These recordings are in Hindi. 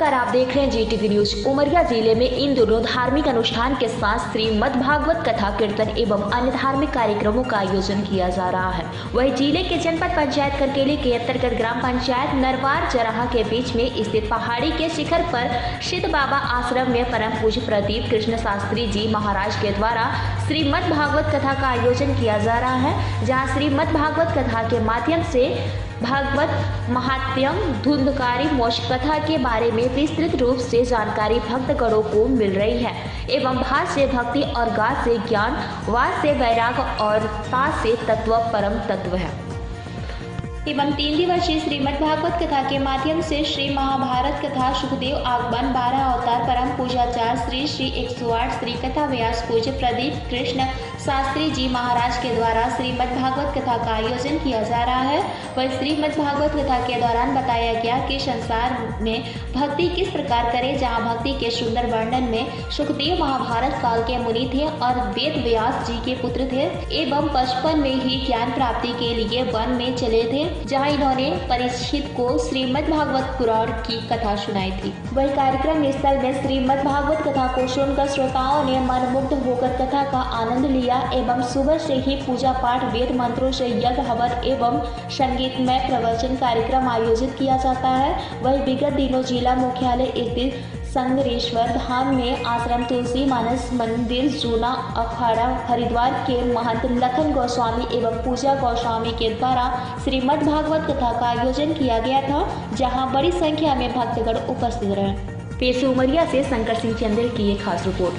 नमस्कार, आप देख रहे हैं जीटीवी न्यूज। उमरिया जिले में इन दोनों धार्मिक अनुष्ठान के साथ श्रीमद् भागवत कथा, कीर्तन एवं अन्य धार्मिक कार्यक्रमों का आयोजन किया जा रहा है। वहीं जिले के जनपद पंचायत करकेली के अंतर्गत ग्राम पंचायत नरवार जराहा के बीच में स्थित पहाड़ी के शिखर पर सिद्ध बाबा आश्रम में परम पूज्य प्रदीप कृष्ण शास्त्री जी महाराज के द्वारा श्रीमद् भागवत कथा का आयोजन किया जा रहा है, जहाँ श्रीमद् भागवत कथा के माध्यम से भागवत महात्म्यम, धुंधकारी मोक्ष कथा के बारे में विस्तृत रूप से जानकारी भक्तगणों को मिल रही है एवं भा से भक्ति और गा से ज्ञान, वा से वैराग और ता से तत्व परम तत्व है। एवं 3 दिवसीय श्रीमद् भागवत कथा के माध्यम से श्री महाभारत कथा, सुखदेव आगमन, 12 अवतार, परम पूजाचार्य श्री श्री 108 श्री कथा व्यास पूज्य प्रदीप कृष्ण शास्त्री जी महाराज के द्वारा श्रीमद् भागवत कथा का आयोजन किया जा रहा है। वह श्रीमद् भागवत कथा के दौरान बताया गया कि संसार में भक्ति किस प्रकार करें, जहाँ भक्ति के सुंदर वर्णन में सुखदेव महाभारत काल के मुनि थे और वेद व्यास जी के पुत्र थे एवं 55 में ही ज्ञान प्राप्ति के लिए वन में चले थे, जहां इन्होंने परीक्षित को श्रीमद् भागवत पुराण की कथा सुनाई थी। वही कार्यक्रम स्थल में श्रीमद् भागवत कथा को सुनकर श्रोताओं ने मनमुग्ध होकर कथा का आनंद लिया एवं सुबह से ही पूजा पाठ, वेद मंत्रों से यज्ञ हवन एवं संगीतमय प्रवचन कार्यक्रम आयोजित किया जाता है। वही विगत दिनों जिला मुख्यालय स्थित संगरेश्वर धाम में आश्रम तुलसी मानस मंदिर, जूना अखाड़ा हरिद्वार के महंत लखन गोस्वामी एवं पूजा गोस्वामी के द्वारा श्रीमद् भागवत कथा का आयोजन किया गया था, जहां बड़ी संख्या में भक्तगण उपस्थित रहे। पेश उमरिया से शंकर सिंह चंदेल की एक खास रिपोर्ट।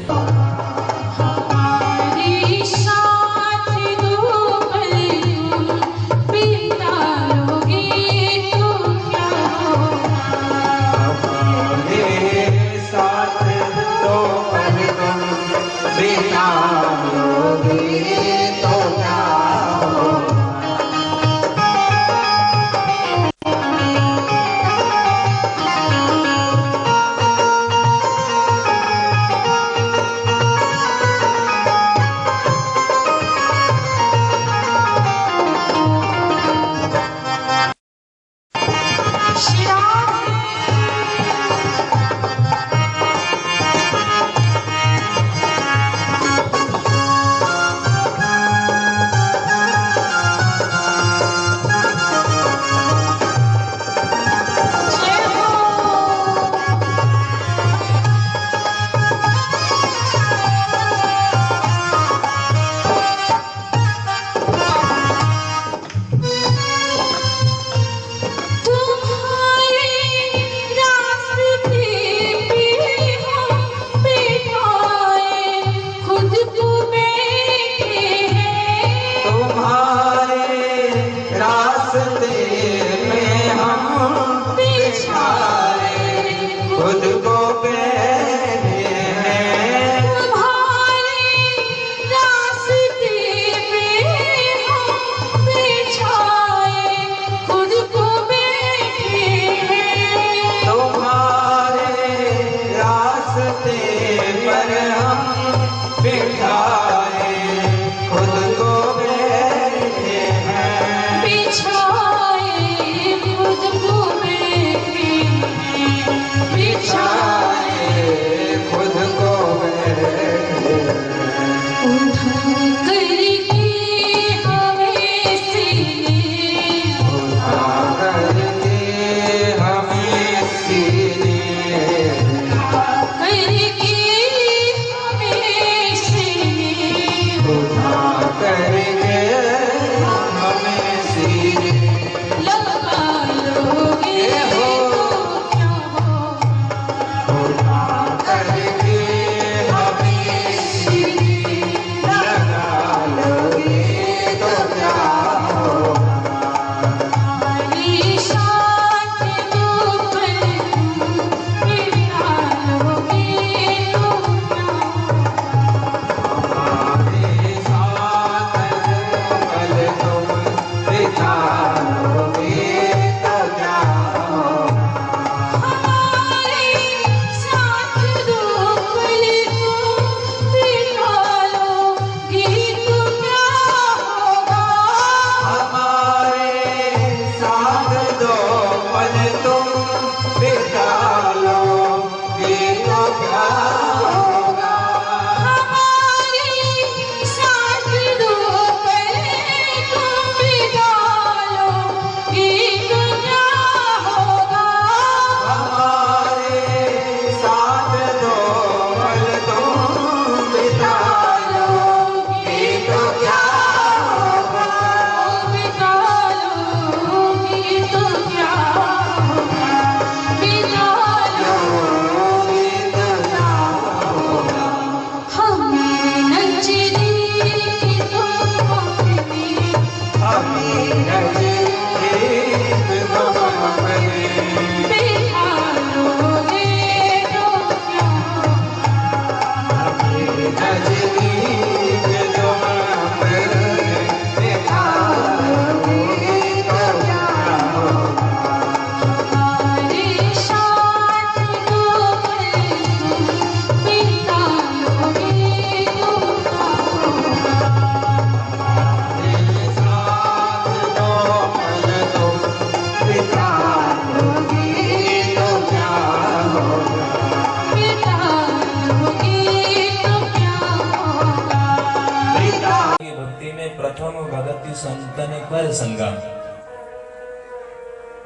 प्रथम भगति संतन पर संगा।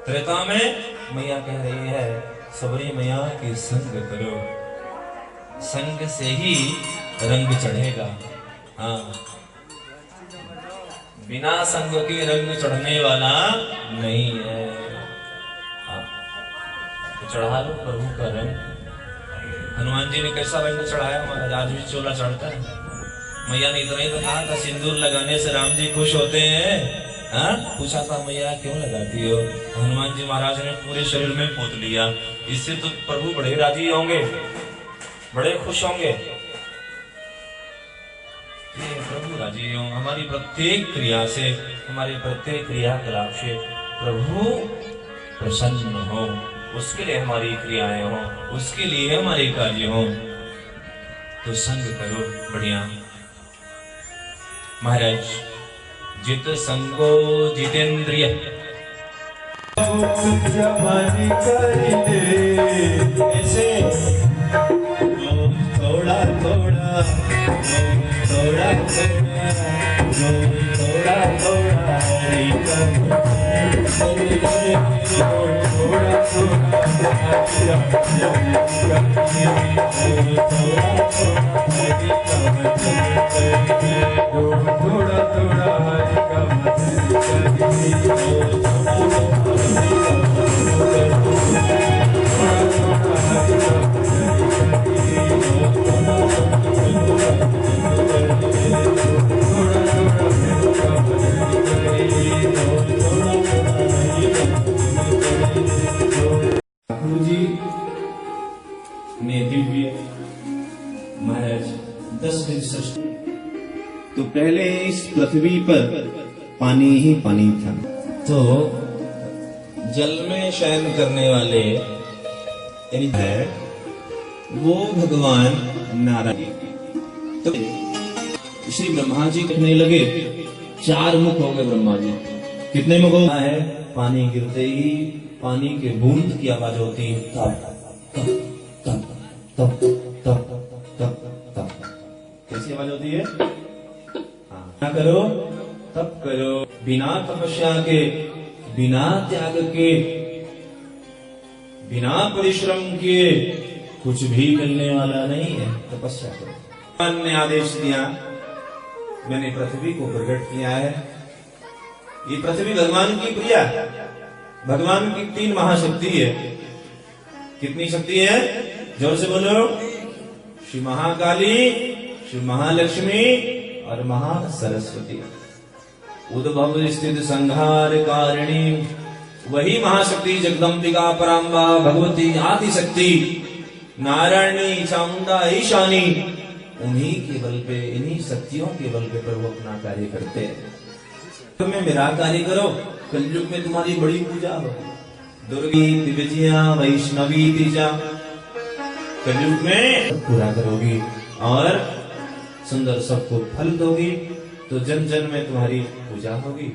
त्रेता में मैया कह रही है सबरी मैया के संग करो, संग से ही रंग चढ़ेगा। हाँ, बिना संग के रंग चढ़ने वाला नहीं है। तो चढ़ा लो प्रभु का रंग। हनुमान जी ने कैसा रंग चढ़ाया महाराज, आज भी चोला चढ़ता है। मैया ने इतना ही तो कहा था सिंदूर लगाने से राम जी खुश होते हैं। हाँ, पूछा था मैया क्यों लगाती हो, हनुमान जी महाराज ने पूरे शरीर में पोत लिया। इससे तो प्रभु बड़े राजी होंगे, बड़े खुश होंगे। प्रभु राजी हो, हमारी प्रत्येक क्रिया से, हमारी प्रत्येक क्रियाकलाप से प्रभु प्रसन्न हो, उसके लिए हमारी क्रियाएं हो, उसके लिए हमारे कार्य हो। तो संग करो बढ़िया। महाराज जित संगो जितेंद्रिय, ऐसे थोड़ा थोड़ा थोड़ा थोड़ा थोड़ा महाराज 10 दिन सृष्टि, तो पहले इस पृथ्वी पर पानी ही पानी था। तो जल में शयन करने वाले है वो भगवान नारायण। तो श्री ब्रह्मा जी कहने लगे, 4 मुख हो गए ब्रह्मा जी। कितने मुख हो है? पानी गिरते ही पानी के बूंद की आवाज होती, तप तप तप तप तप तप। कैसी आवाज होती है? हाँ, करो तप करो। बिना तपस्या के, बिना त्याग के, बिना परिश्रम के कुछ भी मिलने वाला नहीं है। तपस्या करो। भगवान ने आदेश दिया, मैंने पृथ्वी को प्रकट किया है। ये पृथ्वी भगवान की प्रिया, भगवान की 3 महाशक्ति है। कितनी शक्ति है? जोर से बोलो। श्री महाकाली, श्री महालक्ष्मी और महासरस्वती। उद्भव स्थित संहार कारिणी, वही महाशक्ति जगदम्बिका पराम्बा भगवती आदि शक्ति नारायणी चामुंडा ईशानी, उन्हीं के बल पे, इन्हीं शक्तियों के बल पे प्रभु अपना कार्य करते हैं। तुम्हें मेरा कार्य करो, कलयुग में तुम्हारी बड़ी पूजा हो। दुर्गी दिव्या वैष्णवी तीजा, कलयुग में पूरा करोगी और सुंदर सबको फल दोगी, तो जन जन में तुम्हारी पूजा होगी,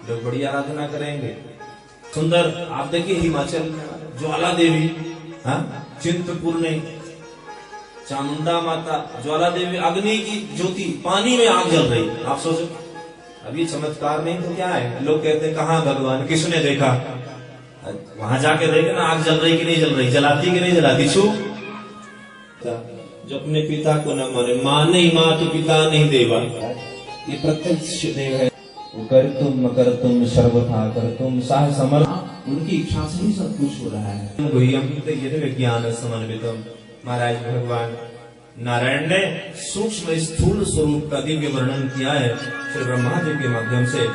लोग बड़ी आराधना करेंगे। सुंदर आप देखिए हिमाचल में ज्वाला देवी, हाँ, चिंतपूर्णी, चामुंडा माता, ज्वाला देवी, अग्नि की ज्योति, पानी में आग जल रही। आप सोचो, अभी चमत्कार नहीं तो क्या है? लोग कहते हैं कहाँ भगवान, किसने देखा? वहां जाके देखे ना, आग जल रही कि नहीं जल रही, जलाती कि नहीं जलाती। छू जो अपने पिता को न माने, मां नहीं मां तो पिता नहीं देवा, ये प्रत्यक्ष देव है। वो कर तुम सर्वथा कर तुम साह समर्थ, उनकी इच्छा से ही सब कुछ हो रहा है। विज्ञान समन्वितम, महाराज भगवान नारायण ने सूक्ष्म स्थूल स्वरूप का दिव्य वर्णन किया है श्री ब्रह्मा जी के माध्यम से।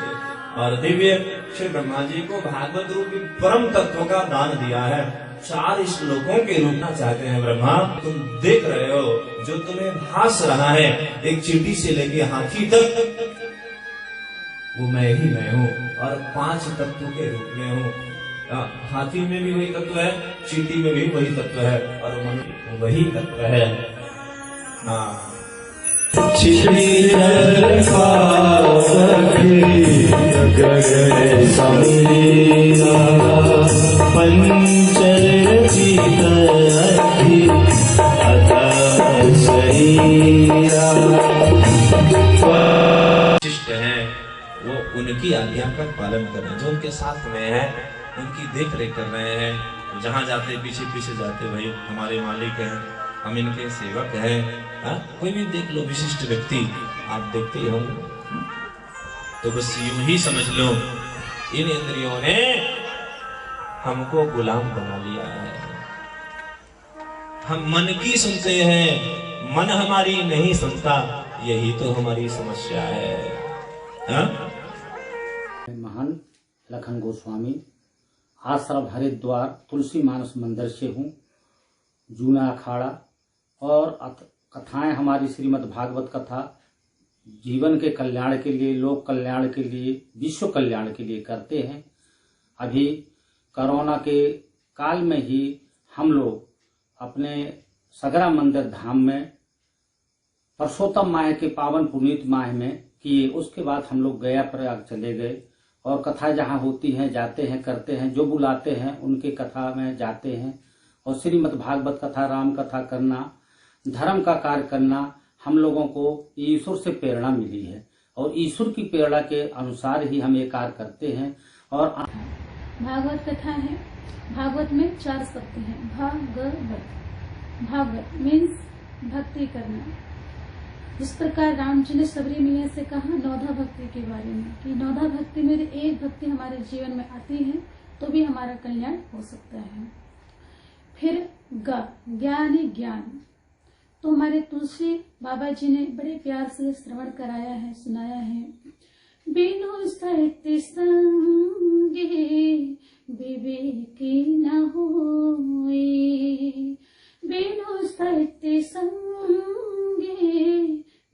और दिव्य श्री ब्रह्मा जी को भागवत रूपी परम तत्व का दान दिया है। 4 श्लोकों के रूपना चाहते हैं ब्रह्मा। तुम देख रहे हो, जो तुम्हें भास रहा है, एक चींटी से लेके हाथी तक, वो मैं ही मैं हूँ और 5 तत्व के रूप में हूँ। हाथी में भी वही तत्व है, चींटी में भी वही तत्व है और मनुष्य वही तत्व है। हाँ, शिष्ट है वो उनकी आज्ञा का पालन कर रहे हैं, जो उनके साथ में है उनकी देख रेख कर रहे हैं। जहां जाते पीछे पीछे जाते, भाई हमारे मालिक हैं, हम इनके सेवक हैं। कोई भी देख लो विशिष्ट व्यक्ति आप देखते ही होंगे, तो बस यूं ही समझ लो इन इंद्रियों ने हमको गुलाम बना लिया है। हम मन की सुनते हैं, मन हमारी नहीं सुनता, यही तो हमारी समस्या है। महंत लखन गोस्वामी आश्रम हरिद्वार तुलसी मानस मंदिर से हूँ, जूना अखाड़ा। और कथाएं हमारी श्रीमद् भागवत कथा जीवन के कल्याण के लिए, लोक कल्याण के लिए, विश्व कल्याण के लिए करते हैं। अभी कोरोना के काल में ही हम लोग अपने सगरा मंदिर धाम में परसोत्तम माह के पावन पुनीत माह में किए। उसके बाद हम लोग गया प्रयाग चले गए और कथा जहाँ होती हैं जाते हैं, करते हैं, जो बुलाते हैं उनके कथा में जाते हैं। और श्रीमद् भागवत कथा, राम कथा करना, धर्म का कार्य करना हम लोगों को ईश्वर से प्रेरणा मिली है और ईश्वर की प्रेरणा के अनुसार ही हम ये कार्य करते हैं। और भागवत कथा है। भागवत में 4 शब्द हैं, भागवत। भागवत मीन्स भक्ति करना। जिस प्रकार राम जी ने सबरी मैया से कहा नौधा भक्ति के बारे में कि नौधा भक्ति में एक भक्ति हमारे जीवन में आती है तो भी हमारा कल्याण हो सकता है। फिर ज्ञान है, ज्ञान। तो हमारे तुलसी बाबा जी ने बड़े प्यार से श्रवण कराया है, सुनाया है। बिनु साहित्य संगे विवेकी न होए, बिनु साहित्य संगे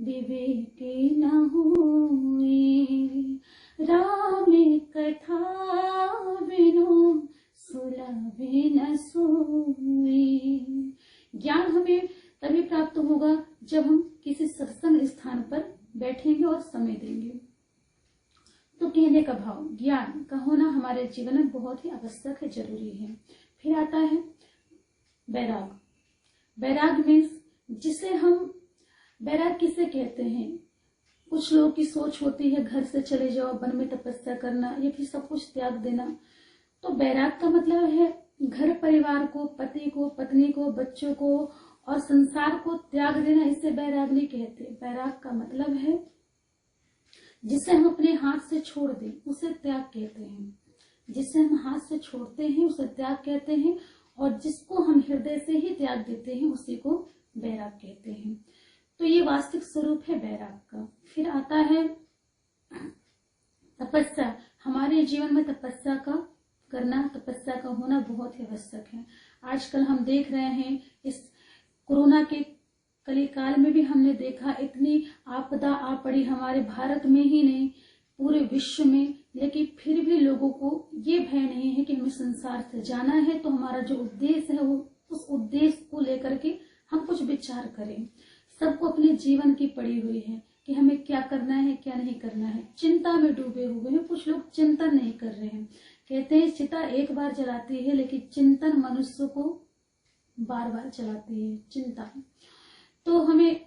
विवेकी न होए, राम कथा बिनु सुलभे न सोए। ज्ञान हमें तभी प्राप्त होगा जब हम किसी सत्संग स्थान पर बैठेंगे और समय देंगे। तो कहने का भाव, ज्ञान का होना हमारे जीवन में बहुत ही आवश्यक है, जरूरी है। फिर आता है वैराग। वैराग मीन्स जिसे हम, वैराग किसे कहते हैं? कुछ लोगों की सोच होती है घर से चले जाओ, वन में तपस्या करना, ये भी सब कुछ त्याग देना। तो वैराग का मतलब है घर परिवार को, पति को, पत्नी को, बच्चों को और संसार को त्याग देना। इसे वैराग नहीं कहते। वैराग का मतलब है जिसे हम अपने हाथ से छोड़ दें, उसे त्याग कहते हैं। जिसे हम हाथ से छोड़ते हैं उसे त्याग कहते हैं, और जिसको हम हृदय से ही त्याग देते हैं उसी को वैराग कहते हैं। तो ये वास्तविक स्वरूप है वैराग का। फिर आता है तपस्या। हमारे जीवन में तपस्या का करना, तपस्या का होना बहुत ही आवश्यक है। आजकल हम देख रहे हैं इस कोरोना के कलिकाल में भी हमने देखा इतनी आपदा आ पड़ी हमारे भारत में ही नहीं पूरे विश्व में, लेकिन फिर भी लोगों को ये भय नहीं है कि हमें संसार से जाना है। तो हमारा जो उद्देश्य है वो उस उद्देश्य को लेकर के हम कुछ विचार करें। सबको अपने जीवन की पड़ी हुई है कि हमें क्या करना है, क्या नहीं करना है। चिंता में डूबे हुए हैं। कुछ लोग चिंतन नहीं कर रहे हैं। कहते हैं चिता एक बार जलाती है, लेकिन चिंतन मनुष्य को बार बार जलाती है, चिंता। तो हमें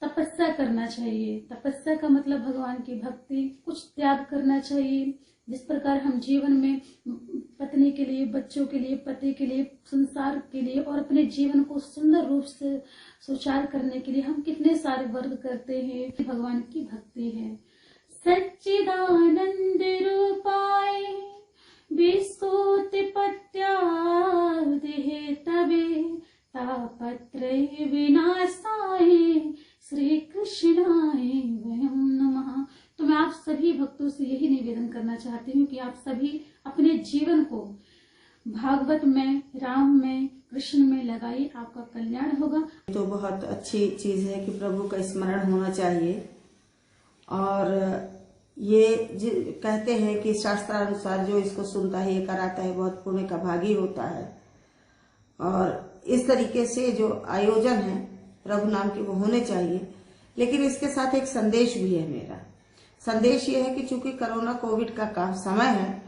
तपस्या करना चाहिए। तपस्या का मतलब भगवान की भक्ति, कुछ त्याग करना चाहिए। जिस प्रकार हम जीवन में पत्नी के लिए, बच्चों के लिए, पति के लिए, संसार के लिए और अपने जीवन को सुंदर रूप से सुचार करने के लिए हम कितने सारे व्रत करते हैं, भगवान की भक्ति है। सच्चिदानंद रूपाय विस्तोत्पत्त्यादेह तवे तापत्रय विनाशाय श्री कृष्णाय वयं नमः। तो मैं आप सभी भक्तों से यही निवेदन करना चाहती हूँ कि आप सभी अपने जीवन को भागवत में, राम में, कृष्ण में लगाइए, आपका कल्याण होगा। तो बहुत अच्छी चीज है कि प्रभु का स्मरण होना चाहिए। और ये कहते हैं कि शास्त्रानुसार जो इसको सुनता है, ये कराता है, बहुत पुण्य का भागी होता है। और इस तरीके से जो आयोजन है प्रभु नाम के वो होने चाहिए। लेकिन इसके साथ एक संदेश भी है। मेरा संदेश ये है कि चूंकि कोरोना कोविड का समय है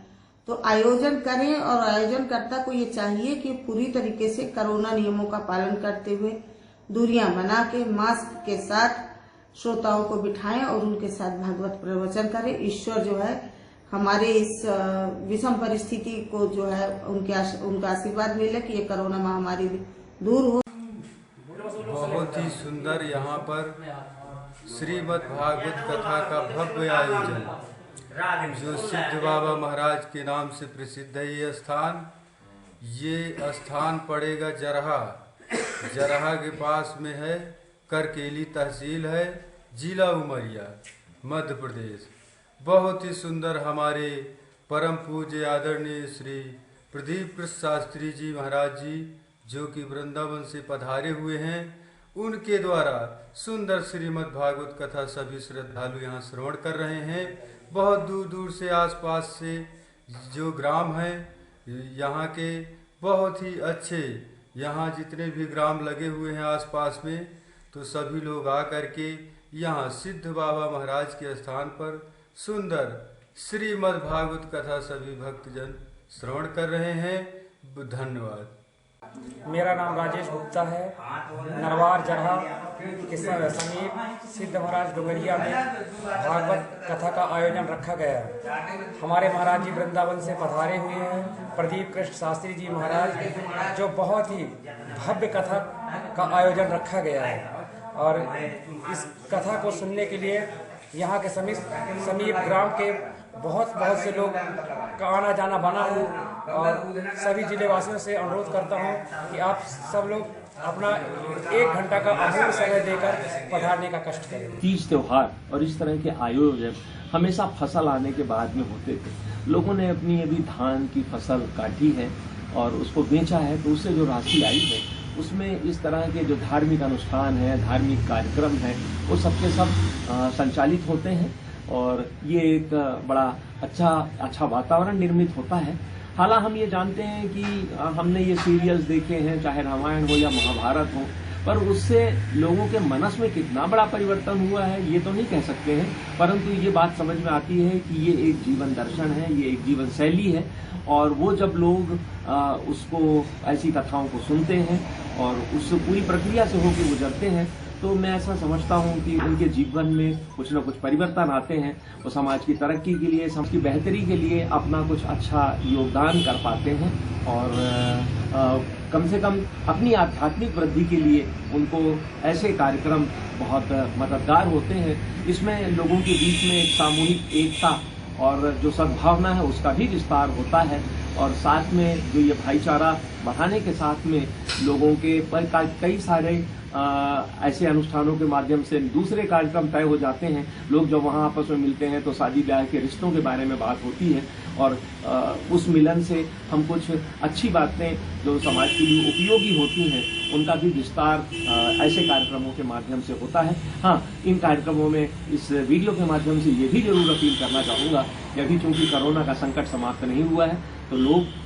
तो आयोजन करें, और आयोजनकर्ता को ये चाहिए कि पूरी तरीके से कोरोना नियमों का पालन करते हुए, दूरियां बना के, मास्क के साथ श्रोताओं को बिठाएं और उनके साथ भागवत प्रवचन करें। ईश्वर जो है हमारे इस विषम परिस्थिति को जो है उनका आशीर्वाद मिले कि ये कोरोना महामारी दूर हो। बहुत ही सुंदर यहाँ पर श्रीमद् भागवत कथा का भव्य आयोजन, जो सिद्ध बाबा महाराज के नाम से प्रसिद्ध है ये स्थान। ये स्थान पड़ेगा जरहा के पास में है, करकेली तहसील है, जिला उमरिया, मध्य प्रदेश। बहुत ही सुंदर हमारे परम पूज्य आदरणीय श्री प्रदीप कृष्ण शास्त्री जी महाराज जी, जो कि वृंदावन से पधारे हुए हैं, उनके द्वारा सुंदर श्रीमद् भागवत कथा सभी श्रद्धालु यहाँ श्रवण कर रहे हैं। बहुत दूर दूर से आसपास से जो ग्राम हैं यहाँ के, बहुत ही अच्छे यहाँ जितने भी ग्राम लगे हुए हैं आसपास में, तो सभी लोग आकर के यहाँ सिद्ध बाबा महाराज के स्थान पर सुंदर श्रीमद् भागवत कथा सभी भक्तजन श्रवण कर रहे हैं। धन्यवाद। मेरा नाम राजेश गुप्ता है। नरवार जरहा के समीप सिद्ध महाराज डुंगरिया में भागवत कथा का आयोजन रखा गया है। हमारे महाराज जी वृंदावन से पधारे हुए हैं, प्रदीप कृष्ण शास्त्री जी महाराज, जो बहुत ही भव्य कथा का आयोजन रखा गया है। और इस कथा को सुनने के लिए यहाँ के समीप ग्राम के बहुत से लोग का आना जाना बना है। और सभी जिले वासियों से अनुरोध करता हूँ कि आप सब लोग अपना 1 घंटा का अमूल्य समय देकर पधारने का कष्ट करें। तीज त्योहार और इस तरह के आयोजन हमेशा फसल आने के बाद में होते थे। लोगों ने अपनी अभी धान की फसल काटी है और उसको बेचा है, तो उससे जो राशि आई है उसमें इस तरह के जो धार्मिक अनुष्ठान है, धार्मिक कार्यक्रम है, वो सबके सब संचालित होते हैं और ये एक बड़ा अच्छा वातावरण निर्मित होता है। हालांकि हम ये जानते हैं कि हमने ये सीरियल्स देखे हैं, चाहे रामायण हो या महाभारत हो, पर उससे लोगों के मनस में कितना बड़ा परिवर्तन हुआ है ये तो नहीं कह सकते हैं, परंतु ये बात समझ में आती है कि ये एक जीवन दर्शन है, ये एक जीवन शैली है। और वो जब लोग उसको ऐसी कथाओं को सुनते हैं और उससे पूरी प्रक्रिया से होकर गुजरते हैं, तो मैं ऐसा समझता हूँ कि उनके जीवन में कुछ न कुछ परिवर्तन आते हैं। वो समाज की तरक्की के लिए, समाज की बेहतरी के लिए अपना कुछ अच्छा योगदान कर पाते हैं और कम से कम अपनी आध्यात्मिक वृद्धि के लिए उनको ऐसे कार्यक्रम बहुत मददगार होते हैं। इसमें लोगों के बीच में एक सामूहिक एकता और जो सद्भावना है उसका भी विस्तार होता है और साथ में जो ये भाईचारा बढ़ाने के साथ में लोगों के कई सारे ऐसे अनुष्ठानों के माध्यम से दूसरे कार्यक्रम तय हो जाते हैं। लोग जब वहाँ आपस में मिलते हैं तो शादी ब्याह के रिश्तों के बारे में बात होती है और उस मिलन से हम कुछ अच्छी बातें जो समाज के लिए उपयोगी होती हैं उनका भी विस्तार ऐसे कार्यक्रमों के माध्यम से होता है। हाँ, इन कार्यक्रमों में इस वीडियो के माध्यम से ये भी जरूर अपील करना चाहूँगा कि अभी चूँकि कोरोना का संकट समाप्त नहीं हुआ है, तो लोग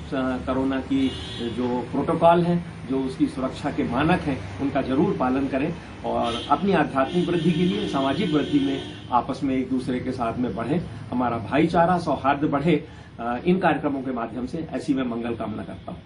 कोरोना की जो प्रोटोकॉल हैं, जो उसकी सुरक्षा के मानक हैं, उनका जरूर पालन करें और अपनी आध्यात्मिक वृद्धि के लिए, सामाजिक वृद्धि में आपस में एक दूसरे के साथ में बढ़ें, हमारा भाईचारा सौहार्द बढ़े। इन कार्यक्रमों के माध्यम से ऐसी मैं मंगल कामना करता हूँ।